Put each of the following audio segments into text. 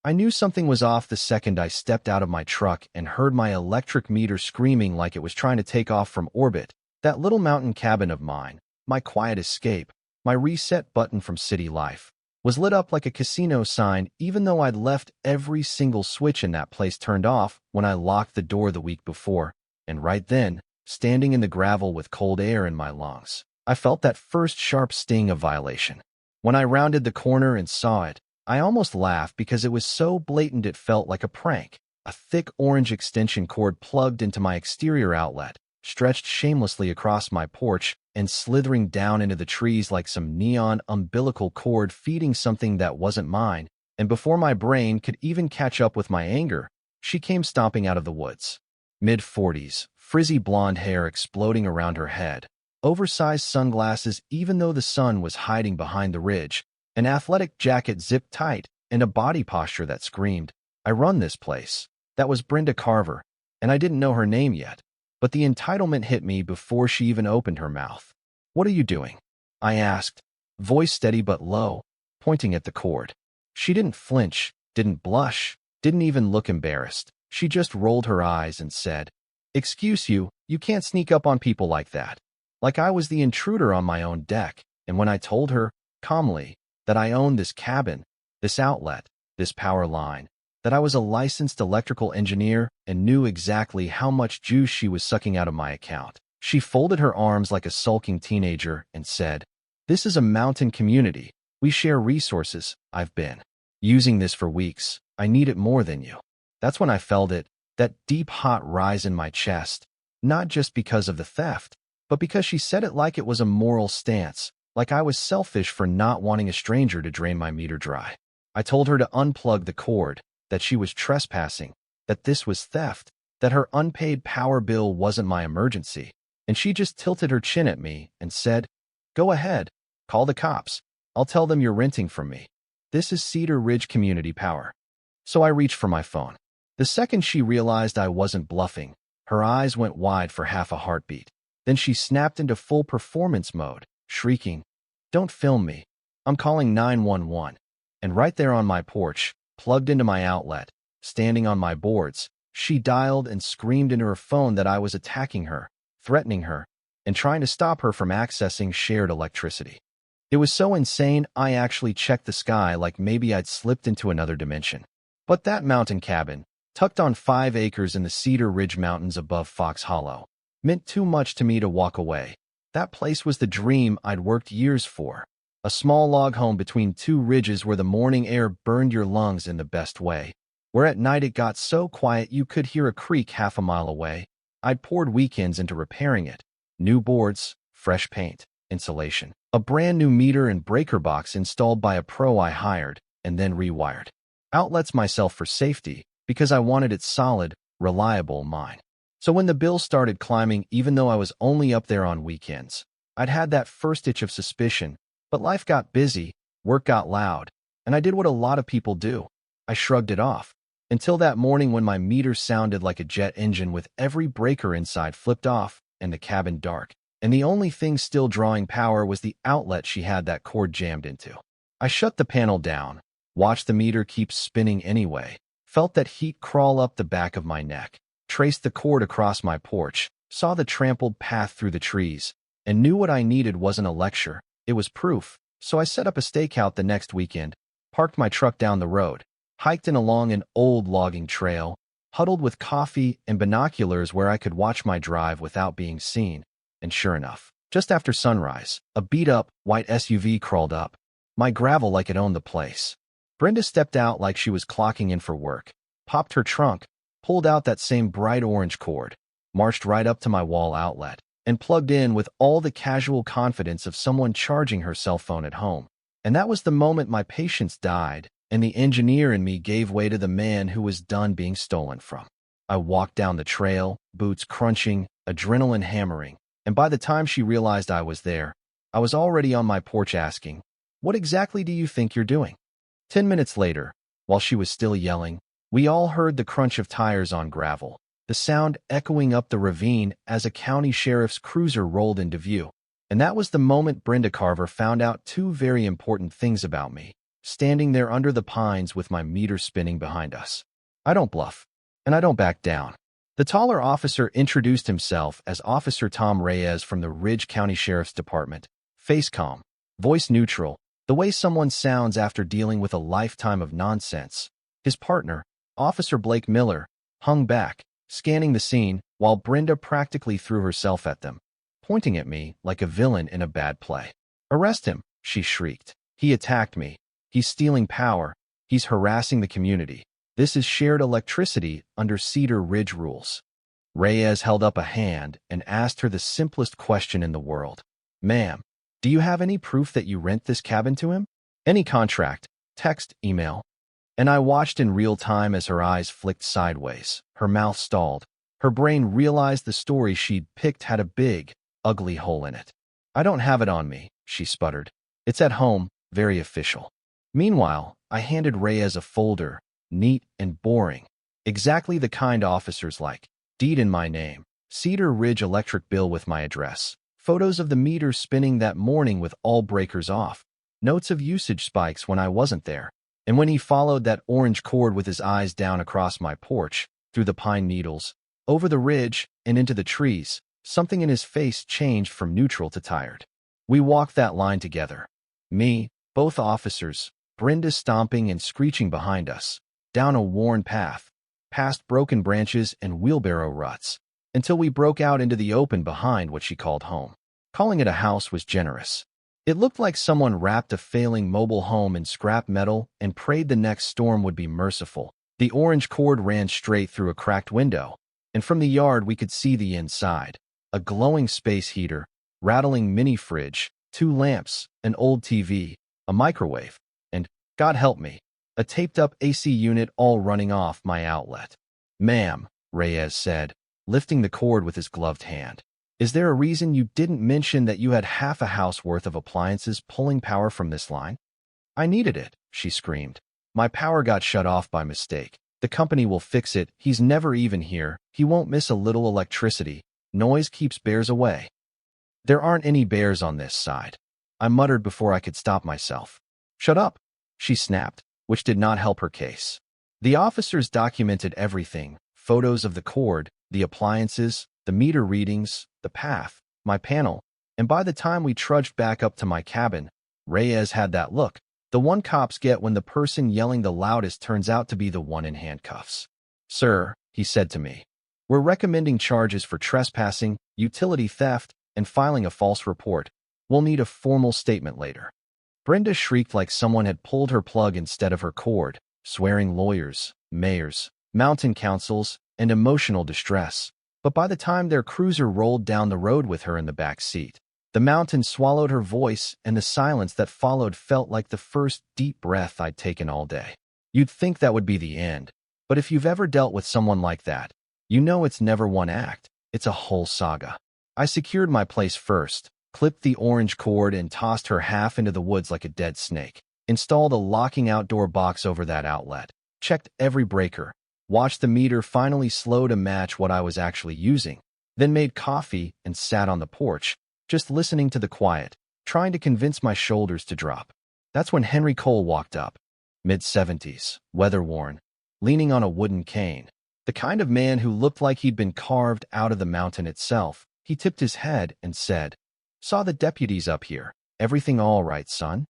I knew something was off the second I stepped out of my truck and heard my electric meter screaming like it was trying to take off from orbit. That little mountain cabin of mine, my quiet escape, my reset button from city life, was lit up like a casino sign even though I'd left every single switch in that place turned off when I locked the door the week before. And right then, standing in the gravel with cold air in my lungs, I felt that first sharp sting of violation. When I rounded the corner and saw it, I almost laughed because it was so blatant it felt like a prank. A thick orange extension cord plugged into my exterior outlet, stretched shamelessly across my porch and slithering down into the trees like some neon umbilical cord feeding something that wasn't mine. And before my brain could even catch up with my anger, she came stomping out of the woods. Mid-40s, frizzy blonde hair exploding around her head, oversized sunglasses even though the sun was hiding behind the ridge, an athletic jacket zipped tight, and a body posture that screamed, "I run this place." That was Brenda Carver, and I didn't know her name yet, but the entitlement hit me before she even opened her mouth. "What are you doing?" I asked, voice steady but low, pointing at the cord. She didn't flinch, didn't blush, didn't even look embarrassed. She just rolled her eyes and said, "Excuse you, you can't sneak up on people like that." Like I was the intruder on my own deck, and when I told her, calmly, that I owned this cabin, this outlet, this power line, that I was a licensed electrical engineer and knew exactly how much juice she was sucking out of my account, she folded her arms like a sulking teenager and said, "This is a mountain community. We share resources. I've been using this for weeks. I need it more than you." That's when I felt it, that deep hot rise in my chest, not just because of the theft, but because she said it like it was a moral stance, like I was selfish for not wanting a stranger to drain my meter dry. I told her to unplug the cord, that she was trespassing, that this was theft, that her unpaid power bill wasn't my emergency, and she just tilted her chin at me and said, "Go ahead, call the cops. I'll tell them you're renting from me. This is Cedar Ridge Community Power." So I reached for my phone. The second she realized I wasn't bluffing, her eyes went wide for half a heartbeat. Then she snapped into full performance mode, shrieking, "Don't film me. I'm calling 911. And right there on my porch, plugged into my outlet, standing on my boards, she dialed and screamed into her phone that I was attacking her, threatening her, and trying to stop her from accessing shared electricity. It was so insane I actually checked the sky like maybe I'd slipped into another dimension. But that mountain cabin, tucked on 5 acres in the Cedar Ridge Mountains above Fox Hollow, meant too much to me to walk away. That place was the dream I'd worked years for. A small log home between 2 ridges where the morning air burned your lungs in the best way, where at night it got so quiet you could hear a creek half a mile away. I'd poured weekends into repairing it. New boards, fresh paint, insulation, a brand new meter and breaker box installed by a pro I hired, and then rewired. Outlets myself for safety, because I wanted it solid, reliable mine. So when the bill started climbing, even though I was only up there on weekends, I'd had that first itch of suspicion, but life got busy, work got loud, and I did what a lot of people do. I shrugged it off, until that morning when my meter sounded like a jet engine with every breaker inside flipped off and the cabin dark, and the only thing still drawing power was the outlet she had that cord jammed into. I shut the panel down, watched the meter keep spinning anyway, felt that heat crawl up the back of my neck, traced the cord across my porch, saw the trampled path through the trees, and knew what I needed wasn't a lecture, it was proof. So I set up a stakeout the next weekend, parked my truck down the road, hiked in along an old logging trail, huddled with coffee and binoculars where I could watch my drive without being seen, and sure enough, just after sunrise, a beat-up, white SUV crawled up, my gravel like it owned the place. Brenda stepped out like she was clocking in for work, popped her trunk, pulled out that same bright orange cord, marched right up to my wall outlet, and plugged in with all the casual confidence of someone charging her cell phone at home. And that was the moment my patience died, and the engineer in me gave way to the man who was done being stolen from. I walked down the trail, boots crunching, adrenaline hammering, and by the time she realized I was there, I was already on my porch asking, "What exactly do you think you're doing?" 10 minutes later, while she was still yelling, we all heard the crunch of tires on gravel, the sound echoing up the ravine as a county sheriff's cruiser rolled into view. And that was the moment Brenda Carver found out 2 very important things about me. standing there under the pines with my meter spinning behind us. I don't bluff, and I don't back down. The taller officer introduced himself as Officer Tom Reyes from the Ridge County Sheriff's Department, face calm, voice neutral, the way someone sounds after dealing with a lifetime of nonsense. His partner, Officer Blake Miller, hung back, scanning the scene, while Brenda practically threw herself at them, pointing at me like a villain in a bad play. "Arrest him," she shrieked. "He attacked me. He's stealing power. He's harassing the community. This is shared electricity under Cedar Ridge rules." Reyes held up a hand and asked her the simplest question in the world. "Ma'am, do you have any proof that you rent this cabin to him? Any contract, text, email?" And I watched in real time as her eyes flicked sideways, her mouth stalled. Her brain realized the story she'd picked had a big, ugly hole in it. "I don't have it on me," she sputtered. "It's at home, very official." Meanwhile, I handed Reyes a folder, neat and boring, exactly the kind officers like. Deed in my name, Cedar Ridge electric bill with my address, photos of the meter spinning that morning with all breakers off, notes of usage spikes when I wasn't there. And when he followed that orange cord with his eyes down across my porch, through the pine needles, over the ridge, and into the trees, something in his face changed from neutral to tired. We walked that line together. Me, both officers, Brenda stomping and screeching behind us, down a worn path, past broken branches and wheelbarrow ruts, until we broke out into the open behind what she called home. Calling it a house was generous. It looked like someone wrapped a failing mobile home in scrap metal and prayed the next storm would be merciful. The orange cord ran straight through a cracked window, and from the yard we could see the inside. A glowing space heater, rattling mini fridge, 2 lamps, an old TV, a microwave, and, God help me, a taped-up AC unit all running off my outlet. "Ma'am," Reyes said, lifting the cord with his gloved hand. "Is there a reason you didn't mention that you had half a house worth of appliances pulling power from this line?" "I needed it," she screamed. "My power got shut off by mistake. The company will fix it. He's never even here. He won't miss a little electricity. Noise keeps bears away." "There aren't any bears on this side," I muttered before I could stop myself. "Shut up," she snapped, which did not help her case. The officers documented everything, photos of the cord, the appliances, the meter readings, the path, my panel, and by the time we trudged back up to my cabin, Reyes had that look, the one cops get when the person yelling the loudest turns out to be the one in handcuffs. "Sir," he said to me, "we're recommending charges for trespassing, utility theft, and filing a false report. We'll need a formal statement later." Brenda shrieked like someone had pulled her plug instead of her cord, swearing lawyers, mayors, mountain councils, and emotional distress. But by the time their cruiser rolled down the road with her in the back seat, the mountain swallowed her voice, and the silence that followed felt like the first deep breath I'd taken all day. You'd think that would be the end, but if you've ever dealt with someone like that, you know it's never one act, it's a whole saga. I secured my place first, clipped the orange cord and tossed her half into the woods like a dead snake, installed a locking outdoor box over that outlet, checked every breaker, watched the meter finally slow to match what I was actually using, then made coffee and sat on the porch, just listening to the quiet, trying to convince my shoulders to drop. That's when Henry Cole walked up, mid-70s, weather-worn, leaning on a wooden cane, the kind of man who looked like he'd been carved out of the mountain itself. He tipped his head and said, "Saw the deputies up here. Everything all right, son?"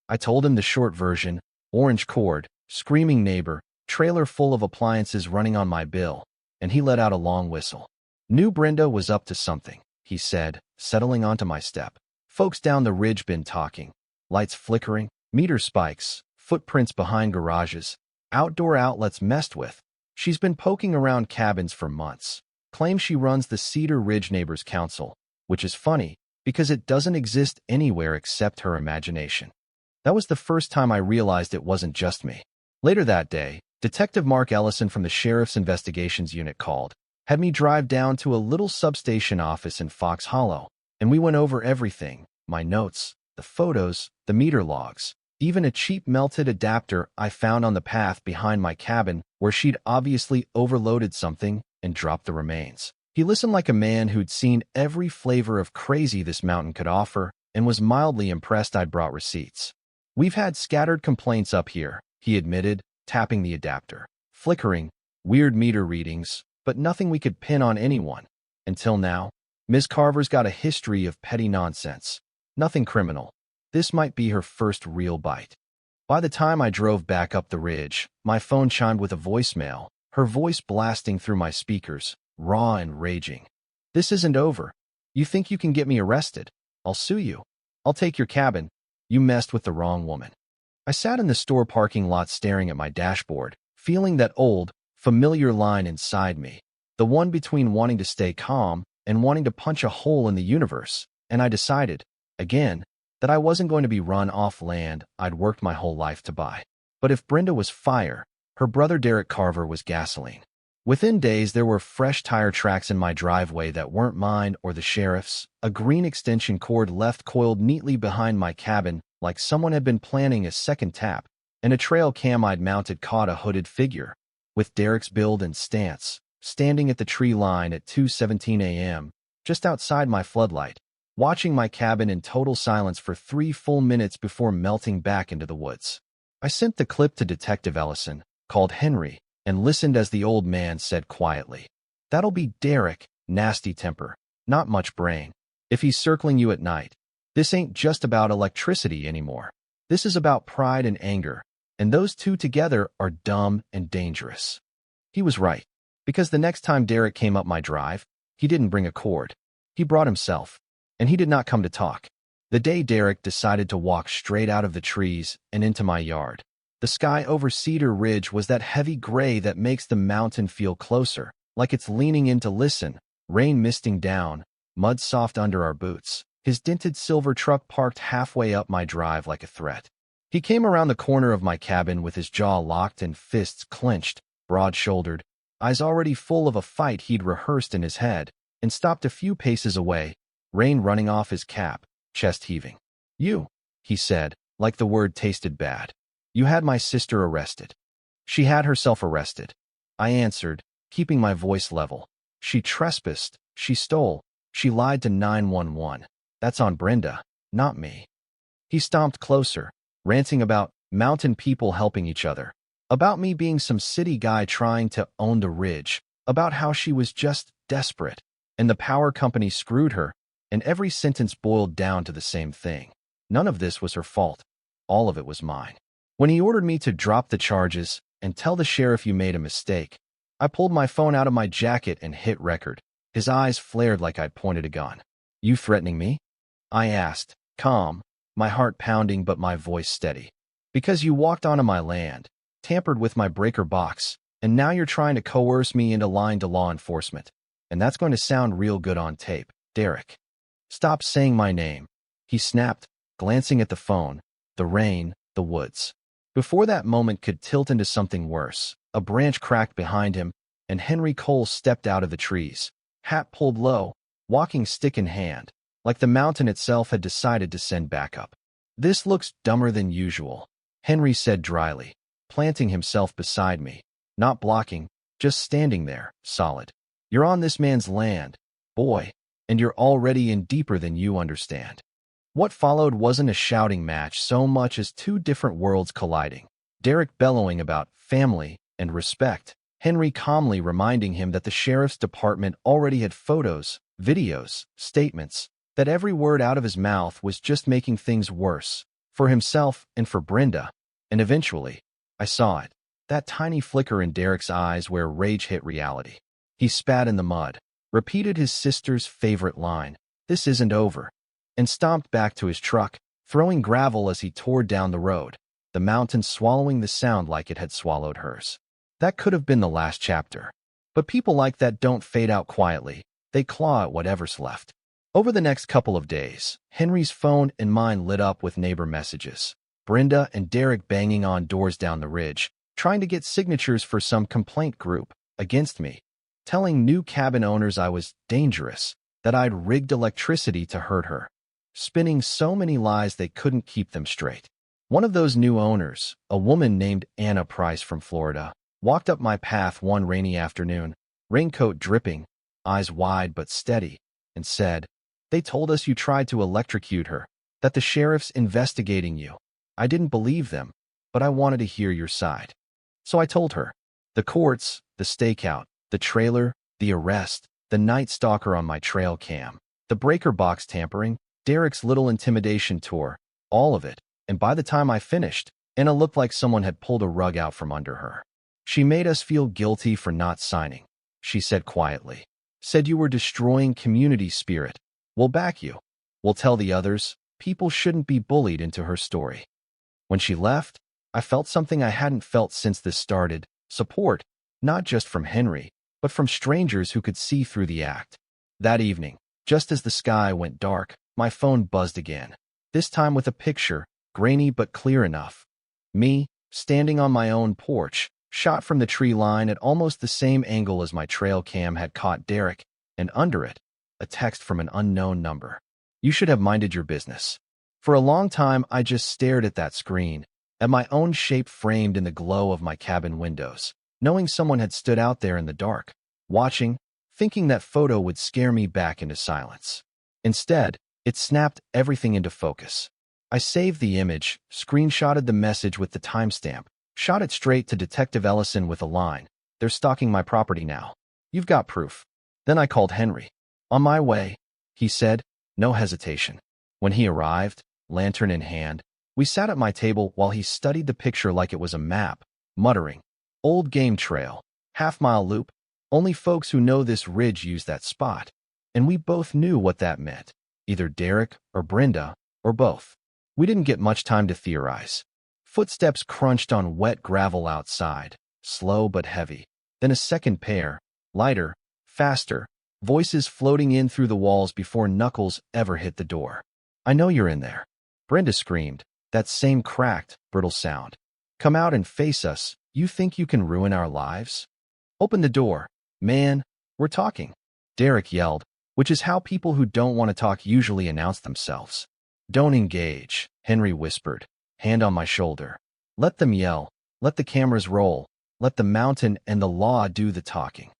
I told him the short version, orange cord, screaming neighbor, trailer full of appliances running on my bill, and he let out a long whistle. "Knew Brenda was up to something," he said, settling onto my step. "Folks down the ridge been talking. Lights flickering, meter spikes, footprints behind garages, outdoor outlets messed with. She's been poking around cabins for months. Claims she runs the Cedar Ridge Neighbors Council, which is funny because it doesn't exist anywhere except her imagination." That was the first time I realized it wasn't just me. Later that day, Detective Mark Ellison from the Sheriff's Investigations Unit called, had me drive down to a little substation office in Fox Hollow, and we went over everything, my notes, the photos, the meter logs, even a cheap melted adapter I found on the path behind my cabin where she'd obviously overloaded something and dropped the remains. He listened like a man who'd seen every flavor of crazy this mountain could offer and was mildly impressed I'd brought receipts. We've had scattered complaints up here, he admitted, tapping the adapter. Flickering, weird meter readings, but nothing we could pin on anyone. Until now, Ms. Carver's got a history of petty nonsense. Nothing criminal. This might be her first real bite. By the time I drove back up the ridge, my phone chimed with a voicemail, her voice blasting through my speakers, raw and raging. This isn't over. You think you can get me arrested? I'll sue you. I'll take your cabin. You messed with the wrong woman. I sat in the store parking lot staring at my dashboard, feeling that old, familiar line inside me, the one between wanting to stay calm and wanting to punch a hole in the universe, and I decided, again, that I wasn't going to be run off land I'd worked my whole life to buy. But if Brenda was fire, her brother Derek Carver was gasoline. Within days, there were fresh tire tracks in my driveway that weren't mine or the sheriff's, a green extension cord left coiled neatly behind my cabin like someone had been planning a second tap, and a trail cam I'd mounted caught a hooded figure, with Derek's build and stance, standing at the tree line at 2:17 a.m., just outside my floodlight, watching my cabin in total silence for 3 full minutes before melting back into the woods. I sent the clip to Detective Ellison, called Henry, and listened as the old man said quietly, "That'll be Derek, nasty temper, not much brain. If he's circling you at night, this ain't just about electricity anymore. This is about pride and anger, and those two together are dumb and dangerous." He was right, because the next time Derek came up my drive, he didn't bring a cord. He brought himself, and he did not come to talk. The day Derek decided to walk straight out of the trees and into my yard, the sky over Cedar Ridge was that heavy gray that makes the mountain feel closer, like it's leaning in to listen, rain misting down, mud soft under our boots, his dented silver truck parked halfway up my drive like a threat. He came around the corner of my cabin with his jaw locked and fists clenched, broad-shouldered, eyes already full of a fight he'd rehearsed in his head, and stopped a few paces away, rain running off his cap, chest heaving. "You," he said, like the word tasted bad. "You had my sister arrested." "She had herself arrested," I answered, keeping my voice level. "She trespassed, she stole, she lied to 911. That's on Brenda, not me." He stomped closer, ranting about mountain people helping each other, about me being some city guy trying to own the ridge, about how she was just desperate, and the power company screwed her, and every sentence boiled down to the same thing. None of this was her fault. All of it was mine. When he ordered me to drop the charges and tell the sheriff you made a mistake, I pulled my phone out of my jacket and hit record. His eyes flared like I'd pointed a gun. "You threatening me?" I asked, calm, my heart pounding but my voice steady. "Because you walked onto my land, tampered with my breaker box, and now you're trying to coerce me into lying to law enforcement. And that's going to sound real good on tape, Derek." "Stop saying my name," he snapped, glancing at the phone, the rain, the woods. Before that moment could tilt into something worse, a branch cracked behind him, and Henry Cole stepped out of the trees, hat pulled low, walking stick in hand, like the mountain itself had decided to send backup. "This looks dumber than usual," Henry said dryly, planting himself beside me, not blocking, just standing there, solid. "You're on this man's land, boy, and you're already in deeper than you understand." What followed wasn't a shouting match so much as two different worlds colliding. Derek bellowing about family and respect, Henry calmly reminding him that the sheriff's department already had photos, videos, statements, that every word out of his mouth was just making things worse, for himself and for Brenda. And eventually, I saw it, that tiny flicker in Derek's eyes where rage hit reality. He spat in the mud, repeated his sister's favorite line, "This isn't over," and stomped back to his truck, throwing gravel as he tore down the road, the mountain swallowing the sound like it had swallowed hers. That could have been the last chapter. But people like that don't fade out quietly. They claw at whatever's left. Over the next couple of days, Henry's phone and mine lit up with neighbor messages. Brenda and Derek banging on doors down the ridge, trying to get signatures for some complaint group against me, telling new cabin owners I was dangerous, that I'd rigged electricity to hurt her, spinning so many lies they couldn't keep them straight. One of those new owners, a woman named Anna Price from Florida, walked up my path one rainy afternoon, raincoat dripping, eyes wide but steady, and said, "They told us you tried to electrocute her, that the sheriff's investigating you." I didn't believe them, but I wanted to hear your side. So I told her. The courts, the stakeout, the trailer, the arrest, the night stalker on my trail cam, the breaker box tampering, Derek's little intimidation tour, all of it. And by the time I finished, Anna looked like someone had pulled a rug out from under her. She made us feel guilty for not signing, she said quietly. Said you were destroying community spirit. We'll back you. We'll tell the others. People shouldn't be bullied into her story. When she left, I felt something I hadn't felt since this started. Support, not just from Henry, but from strangers who could see through the act. That evening, just as the sky went dark, my phone buzzed again. This time with a picture, grainy but clear enough. Me, standing on my own porch, shot from the tree line at almost the same angle as my trail cam had caught Derek, and under it, a text from an unknown number. You should have minded your business. For a long time, I just stared at that screen, at my own shape framed in the glow of my cabin windows, knowing someone had stood out there in the dark, watching, thinking that photo would scare me back into silence. Instead, it snapped everything into focus. I saved the image, screenshotted the message with the timestamp, shot it straight to Detective Ellison with a line. They're stalking my property now. You've got proof. Then I called Henry. On my way, he said, no hesitation. When he arrived, lantern in hand, we sat at my table while he studied the picture like it was a map, muttering, old game trail, half-mile loop, only folks who know this ridge use that spot. And we both knew what that meant, either Derek or Brenda, or both. We didn't get much time to theorize. Footsteps crunched on wet gravel outside, slow but heavy. Then a second pair, lighter, faster, voices floating in through the walls before knuckles ever hit the door. I know you're in there. Brenda screamed, that same cracked, brittle sound. Come out and face us. You think you can ruin our lives? Open the door. Man, we're talking. Derek yelled, which is how people who don't want to talk usually announce themselves. Don't engage, Henry whispered, hand on my shoulder. Let them yell, let the cameras roll, let the mountain and the law do the talking.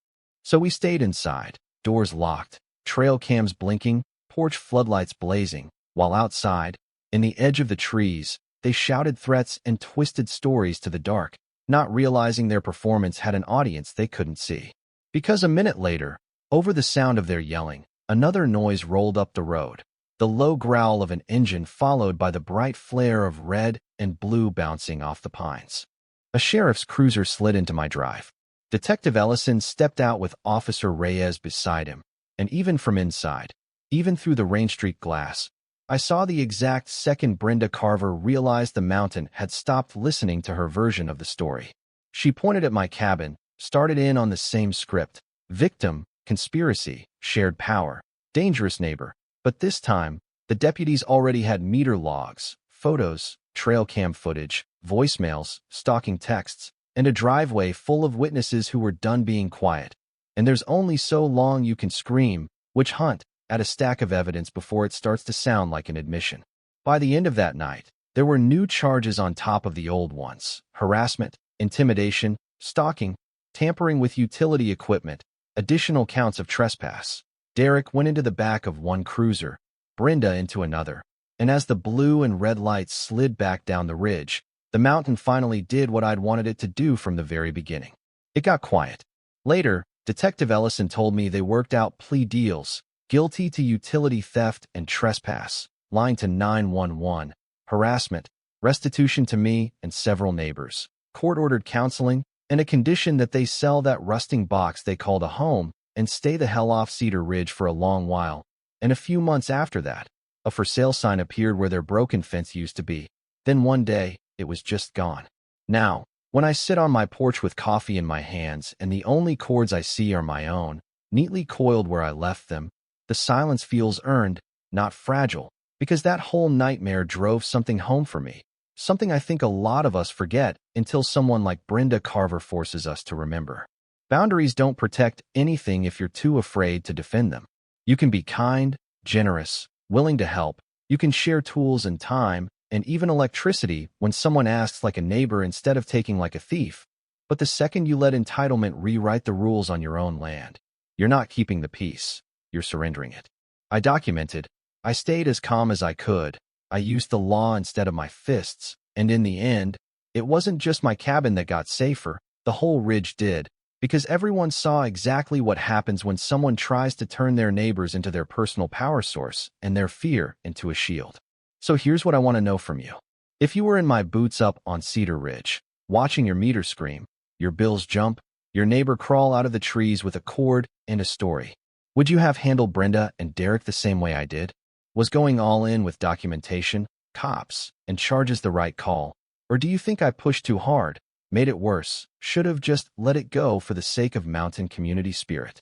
So we stayed inside, doors locked, trail cams blinking, porch floodlights blazing, while outside, in the edge of the trees, they shouted threats and twisted stories to the dark, not realizing their performance had an audience they couldn't see. Because a minute later, over the sound of their yelling, another noise rolled up the road. The low growl of an engine followed by the bright flare of red and blue bouncing off the pines. A sheriff's cruiser slid into my drive. Detective Ellison stepped out with Officer Reyes beside him, and even from inside, even through the Rain Street glass, I saw the exact second Brenda Carver realized the mountain had stopped listening to her version of the story. She pointed at my cabin, started in on the same script: victim, conspiracy, shared power, dangerous neighbor. But this time, the deputies already had meter logs, photos, trail cam footage, voicemails, stalking texts, and a driveway full of witnesses who were done being quiet. And there's only so long you can scream, witch hunt, at a stack of evidence before it starts to sound like an admission. By the end of that night, there were new charges on top of the old ones: harassment, intimidation, stalking, tampering with utility equipment, additional counts of trespass. Derek went into the back of one cruiser, Brenda into another, and as the blue and red lights slid back down the ridge, the mountain finally did what I'd wanted it to do from the very beginning. It got quiet. Later, Detective Ellison told me they worked out plea deals: guilty to utility theft and trespass, line to 911, harassment, restitution to me and several neighbors, court-ordered counseling, and a condition that they sell that rusting box they called a home and stay the hell off Cedar Ridge for a long while. And a few months after that, a for sale sign appeared where their broken fence used to be. Then one day, it was just gone. Now, when I sit on my porch with coffee in my hands and the only cords I see are my own, neatly coiled where I left them, the silence feels earned, not fragile, because that whole nightmare drove something home for me, something I think a lot of us forget until someone like Brenda Carver forces us to remember. Boundaries don't protect anything if you're too afraid to defend them. You can be kind, generous, willing to help. You can share tools and time, and even electricity when someone asks like a neighbor instead of taking like a thief. But the second you let entitlement rewrite the rules on your own land, you're not keeping the peace, you're surrendering it. I documented. I stayed as calm as I could. I used the law instead of my fists. And in the end, it wasn't just my cabin that got safer, the whole ridge did, because everyone saw exactly what happens when someone tries to turn their neighbors into their personal power source and their fear into a shield. So here's what I want to know from you. If you were in my boots up on Cedar Ridge, watching your meter scream, your bills jump, your neighbor crawl out of the trees with a cord and a story, would you have handled Brenda and Derek the same way I did? Was going all in with documentation, cops, and charges the right call? Or do you think I pushed too hard, made it worse, should have just let it go for the sake of mountain community spirit?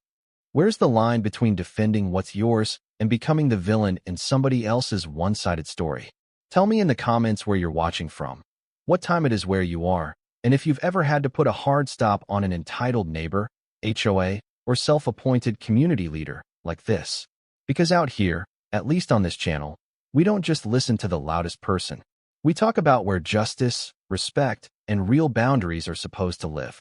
Where's the line between defending what's yours and becoming the villain in somebody else's one-sided story? Tell me in the comments where you're watching from, what time it is where you are, and if you've ever had to put a hard stop on an entitled neighbor, HOA, or self-appointed community leader like this. Because out here, at least on this channel, we don't just listen to the loudest person. We talk about where justice, respect, and real boundaries are supposed to live.